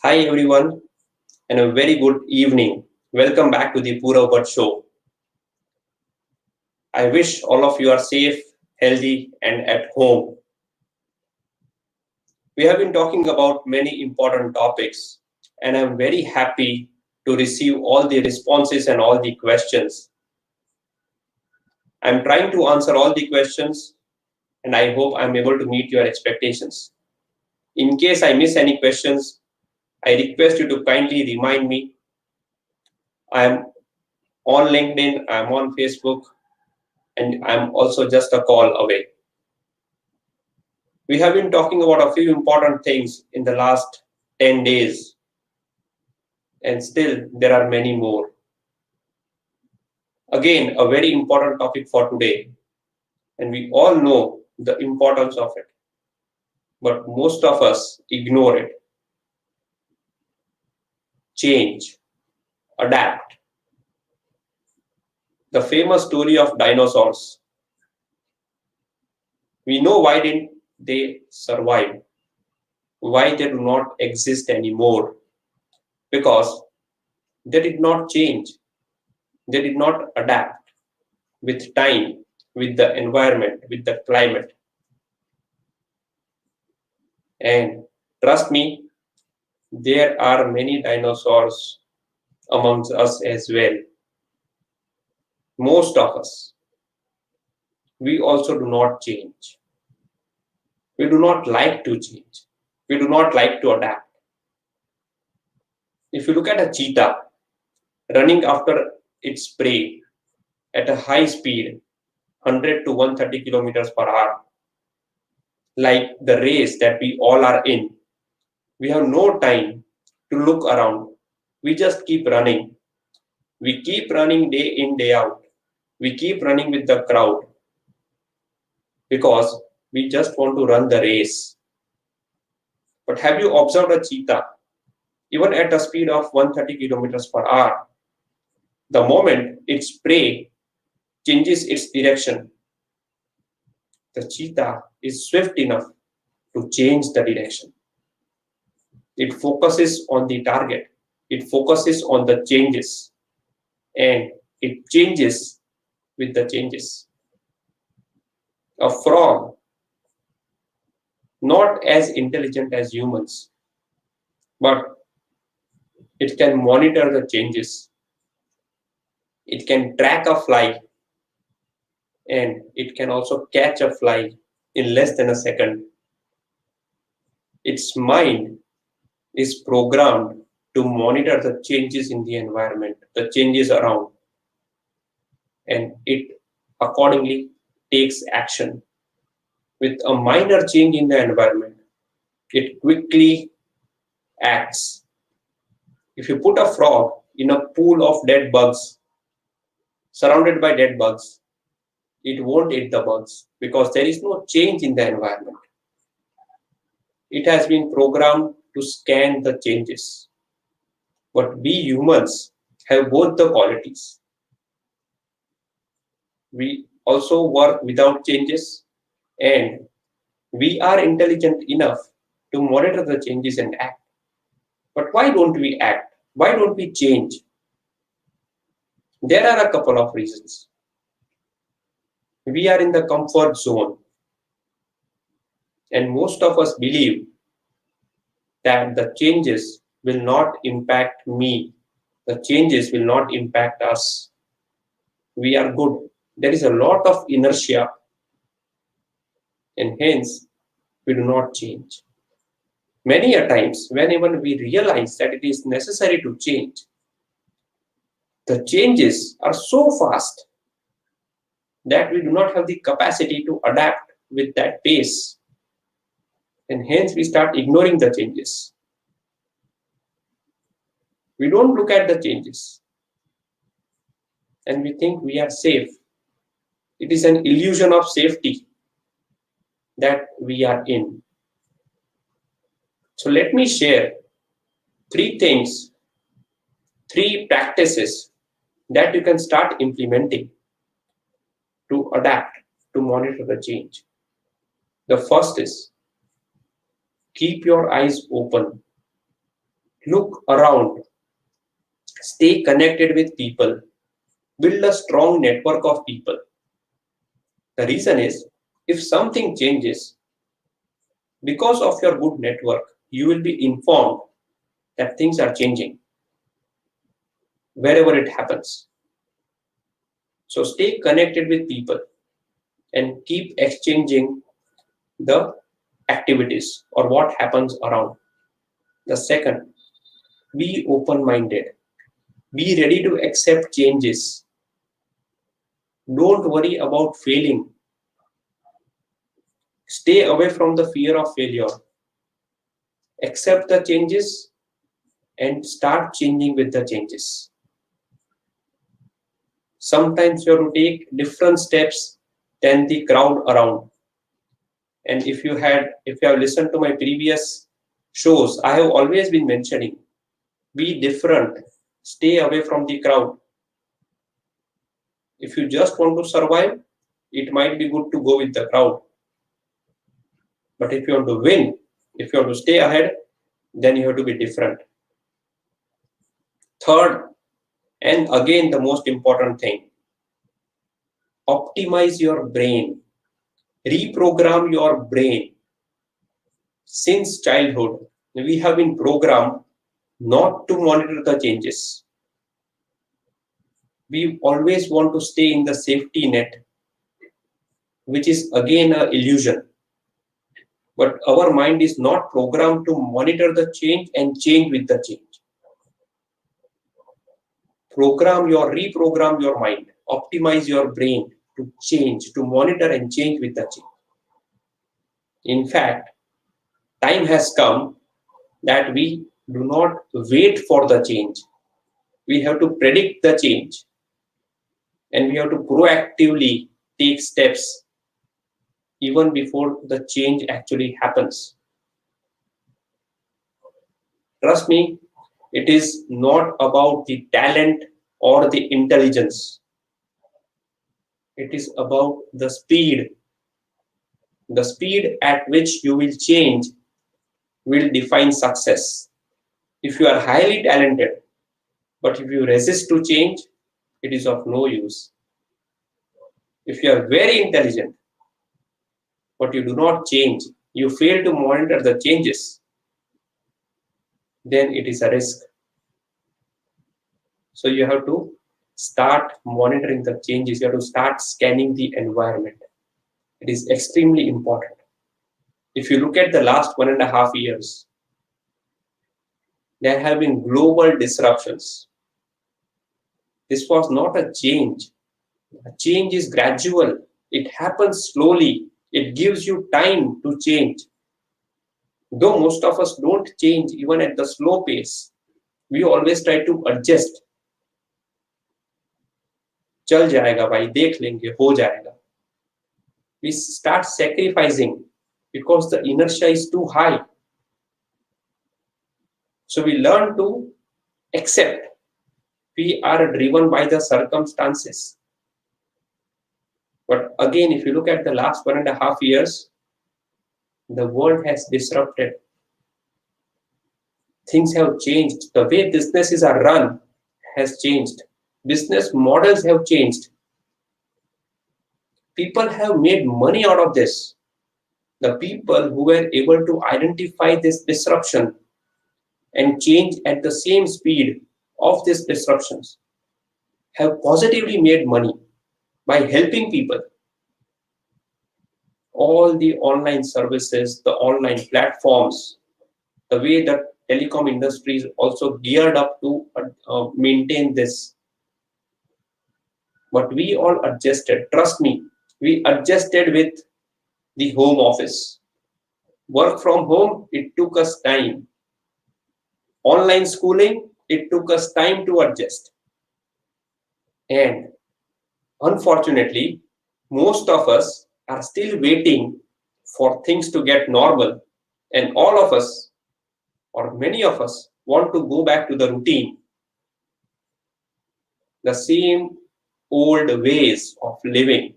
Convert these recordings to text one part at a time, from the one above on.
Hi everyone, and a very good evening. Welcome back to the Purav show. I wish all of you are safe, healthy, and at home. We have been talking about many important topics, and I'm very happy to receive all the responses and all the questions. I'm trying to answer all the questions, and I hope I'm able to meet your expectations. In case I miss any questions, I request you to kindly remind me. I'm on LinkedIn, I'm on Facebook, and I'm also just a call away. We have been talking about a few important things in the last 10 days, and still there are many more. Again, a very important topic for today, and we all know the importance of it, but most of us ignore it. Change, adapt. The famous story of dinosaurs. We know why didn't they survive, why they do not exist anymore, because they did not change, they did not adapt with time, with the environment, with the climate. And trust me, there are many dinosaurs amongst us as well. Most of us, we also do not change. We do not like to change. We do not like to adapt. If you look at a cheetah running after its prey at a high speed, 100 to 130 kilometers per hour, like the race that we all are in, we have no time to look around. We just keep running. We keep running day in, day out. We keep running with the crowd because we just want to run the race. But have you observed a cheetah? Even at a speed of 130 kilometers per hour, the moment its prey changes its direction, the cheetah is swift enough to change the direction. It focuses on the target, it focuses on the changes, and it changes with the changes. A frog, not as intelligent as humans, but it can monitor the changes. It can track a fly and it can also catch a fly in less than a second. Its mind is programmed to monitor the changes in the environment, the changes around, and it accordingly takes action. With a minor change in the environment, it quickly acts. If you put a frog in a pool of dead bugs, surrounded by dead bugs, it won't eat the bugs because there is no change in the environment. It has been programmed to scan the changes. But we humans have both the qualities. We also work without changes and we are intelligent enough to monitor the changes and act. But why don't we act? Why don't we change? There are a couple of reasons. We are in the comfort zone, and most of us believe that the changes will not impact me, the changes will not impact us. We are good. There is a lot of inertia, and hence we do not change. Many a times, whenever we realize that it is necessary to change, the changes are so fast that we do not have the capacity to adapt with that pace, and hence we start ignoring the changes. We don't look at the changes and we think we are safe. It is an illusion of safety that we are in. So let me share three things, three practices that you can start implementing to adapt, to monitor the change. The first is keep your eyes open. Look around, stay connected with people, build a strong network of people. The reason is, if something changes, because of your good network, you will be informed that things are changing wherever it happens. So stay connected with people and keep exchanging the activities or what happens around. The second, be open minded, be ready to accept changes. Don't worry about failing, stay away from the fear of failure. Accept the changes and start changing with the changes. Sometimes you have to take different steps than the crowd around. And if you have listened to my previous shows, I have always been mentioning, be different, stay away from the crowd. If you just want to survive, it might be good to go with the crowd. But if you want to win, if you want to stay ahead, then you have to be different. Third, and again the most important thing, optimize your brain, reprogram your brain. Since childhood, we have been programmed not to monitor the changes. We always want to stay in the safety net, which is again an illusion. But our mind is not programmed to monitor the change and change with the change. Reprogram your mind, optimize your brain to change, to monitor and change with the change. In fact, time has come that we do not wait for the change. We have to predict the change and we have to proactively take steps even before the change actually happens. Trust me, it is not about the talent or the intelligence. It is about the speed. The speed at which you will change will define success. If you are highly talented, but if you resist to change, it is of no use. If you are very intelligent, but you do not change, you fail to monitor the changes, then it is a risk. So you have to start monitoring the changes. You have to start scanning the environment. It is extremely important. If you look at the last 1.5 years, there have been global disruptions. This was not a change. A change is gradual. It happens slowly. It gives you time to change. Though most of us don't change even at the slow pace, we always try to adjust. चल जाएगा भाई, देख लेंगे, हो जाएगा. We start sacrificing because the inertia is too high. So we learn to accept. We are driven by the circumstances. But again, if you look at the last 1.5 years, the world has disrupted. Things have changed. The way businesses are run has changed. Business models have changed. People have made money out of this. The people who were able to identify this disruption and change at the same speed of these disruptions have positively made money by helping people. All the online services, the online platforms, the way that telecom industry is also geared up to maintain this. But we all adjusted. Trust me, we adjusted with the home office. Work from home, it took us time. Online schooling, it took us time to adjust. And unfortunately, most of us are still waiting for things to get normal. And all of us, or many of us, want to go back to the routine, the same old ways of living.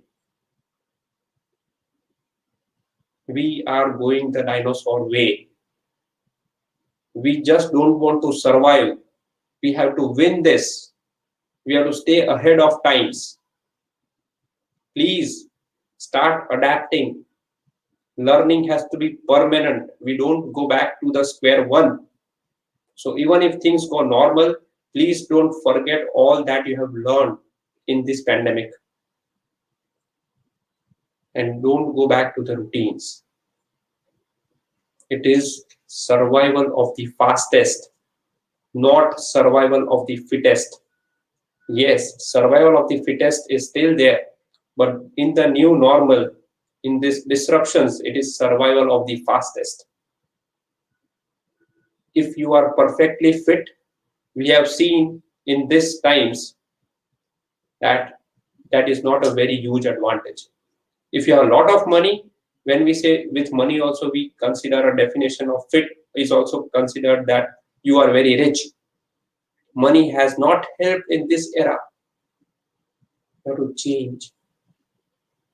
We are going the dinosaur way. We just don't want to survive. We have to win this. We have to stay ahead of times. Please start adapting. Learning has to be permanent. We don't go back to the square one. So even if things go normal, please don't forget all that you have learned in this pandemic, and don't go back to the routines. It is survival of the fastest, not survival of the fittest. Yes, survival of the fittest is still there, but in the new normal, in this disruptions, it is survival of the fastest. If you are perfectly fit, we have seen in these times that that is not a very huge advantage. If you have a lot of money, when we say with money also, we consider a definition of fit is also considered that you are very rich. Money has not helped in this era. You have to change.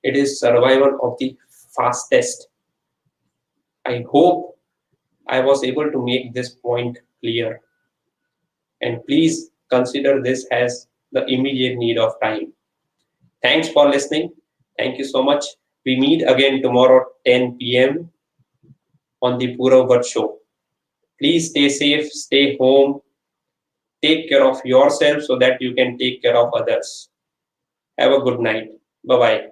It is survival of the fastest. I hope I was able to make this point clear. And please consider this as the immediate need of time. Thanks for listening. Thank you so much. We meet again tomorrow 10 p.m. on the Purav Bhatt show. Please stay safe, stay home, take care of yourself so that you can take care of others. Have a good night. Bye bye.